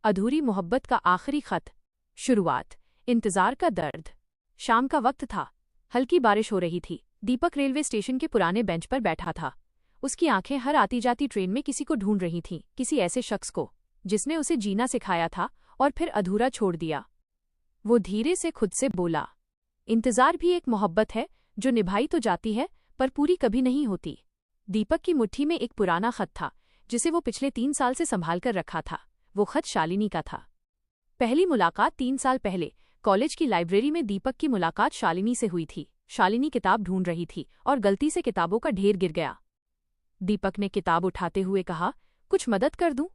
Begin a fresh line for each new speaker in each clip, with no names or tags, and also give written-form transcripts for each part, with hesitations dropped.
अधूरी मोहब्बत का आखिरी खत। शुरुआत। इंतजार का दर्द। शाम का वक्त था। हल्की बारिश हो रही थी। दीपक रेलवे स्टेशन के पुराने बेंच पर बैठा था। उसकी आंखें हर आती जाती ट्रेन में किसी को ढूंढ रही थीं, किसी ऐसे शख्स को जिसने उसे जीना सिखाया था और फिर अधूरा छोड़ दिया। वो धीरे से खुद से बोला, इंतजार भी एक मोहब्बत है जो निभाई तो जाती है पर पूरी कभी नहीं होती। दीपक की मुट्ठी में एक पुराना खत था जिसे वो पिछले 3 साल से संभाल कर रखा था। वो खत शालिनी का था। पहली मुलाकात 3 साल पहले कॉलेज की लाइब्रेरी में दीपक की मुलाकात शालिनी से हुई थी। शालिनी किताब ढूंढ रही थी और गलती से किताबों का ढेर गिर गया। दीपक ने किताब उठाते हुए कहा, कुछ मदद कर दूं?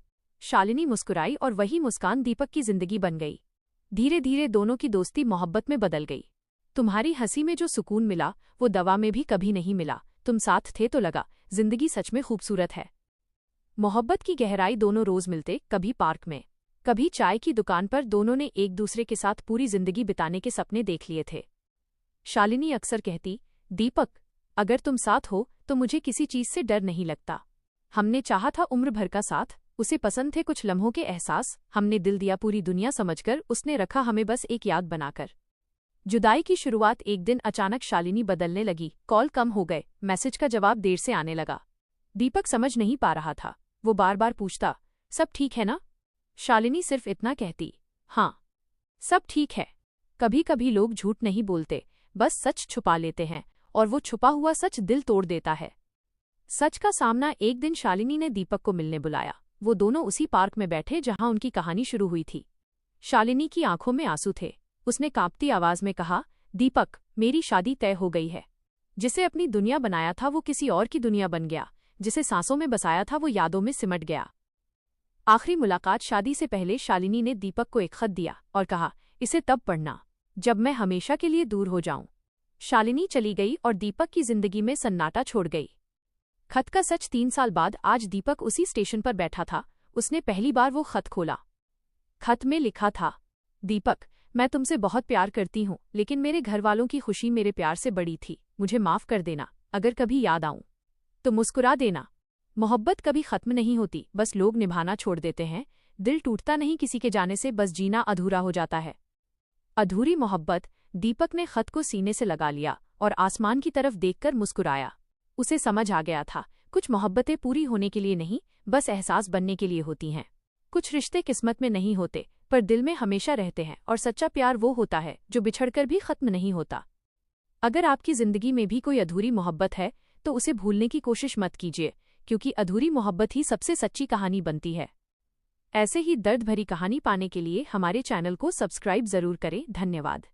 शालिनी मुस्कुराई और वही मुस्कान दीपक की जिंदगी बन गई। धीरे धीरे दोनों की दोस्ती मोहब्बत में बदल गई। तुम्हारी हंसी में जो सुकून मिला वो दवा में भी कभी नहीं मिला। तुम साथ थे तो लगा जिंदगी सच में खूबसूरत है। मोहब्बत की गहराई। दोनों रोज मिलते, कभी पार्क में, कभी चाय की दुकान पर। दोनों ने एक दूसरे के साथ पूरी जिंदगी बिताने के सपने देख लिए थे। शालिनी अक्सर कहती, दीपक, अगर तुम साथ हो तो मुझे किसी चीज से डर नहीं लगता। हमने चाहा था उम्र भर का साथ। उसे पसंद थे कुछ लम्हों के एहसास। हमने दिल दिया पूरी दुनिया समझकर, उसने रखा हमें बस एक याद बनाकर। जुदाई की शुरुआत। एक दिन अचानक शालिनी बदलने लगी। कॉल कम हो गए, मैसेज का जवाब देर से आने लगा। दीपक समझ नहीं पा रहा था। वो बार बार पूछता, सब ठीक है ना? शालिनी सिर्फ इतना कहती, हाँ, सब ठीक है। कभी कभी लोग झूठ नहीं बोलते, बस सच छुपा लेते हैं, और वो छुपा हुआ सच दिल तोड़ देता है। सच का सामना। एक दिन शालिनी ने दीपक को मिलने बुलाया। वो दोनों उसी पार्क में बैठे जहां उनकी कहानी शुरू हुई थी। शालिनी की आंखों में आंसू थे। उसने कांपती आवाज में कहा, दीपक, मेरी शादी तय हो गई है। जिसे अपनी दुनिया बनाया था वो किसी और की दुनिया बन गया। जिसे सांसों में बसाया था वो यादों में सिमट गया। आखिरी मुलाकात। शादी से पहले शालिनी ने दीपक को एक खत दिया और कहा, इसे तब पढ़ना जब मैं हमेशा के लिए दूर हो जाऊं। शालिनी चली गई और दीपक की जिंदगी में सन्नाटा छोड़ गई। खत का सच। 3 साल बाद आज दीपक उसी स्टेशन पर बैठा था। उसने पहली बार वो खत खोला। खत में लिखा था, दीपक, मैं तुमसे बहुत प्यार करती हूँ, लेकिन मेरे घर वालों की खुशी मेरे प्यार से बड़ी थी। मुझे माफ कर देना। अगर कभी याद आऊं तो मुस्कुरा देना। मोहब्बत कभी खत्म नहीं होती, बस लोग निभाना छोड़ देते हैं। दिल टूटता नहीं किसी के जाने से, बस जीना अधूरा हो जाता है। अधूरी मोहब्बत। दीपक ने खत को सीने से लगा लिया और आसमान की तरफ देखकर मुस्कुराया। उसे समझ आ गया था, कुछ मोहब्बतें पूरी होने के लिए नहीं, बस एहसास बनने के लिए होती हैं। कुछ रिश्ते किस्मत में नहीं होते पर दिल में हमेशा रहते हैं, और सच्चा प्यार वो होता है जो बिछड़कर भी खत्म नहीं होता। अगर आपकी जिंदगी में भी कोई अधूरी मोहब्बत है तो उसे भूलने की कोशिश मत कीजिए, क्योंकि अधूरी मोहब्बत ही सबसे सच्ची कहानी बनती है। ऐसे ही दर्द भरी कहानी पाने के लिए हमारे चैनल को सब्सक्राइब जरूर करें। धन्यवाद।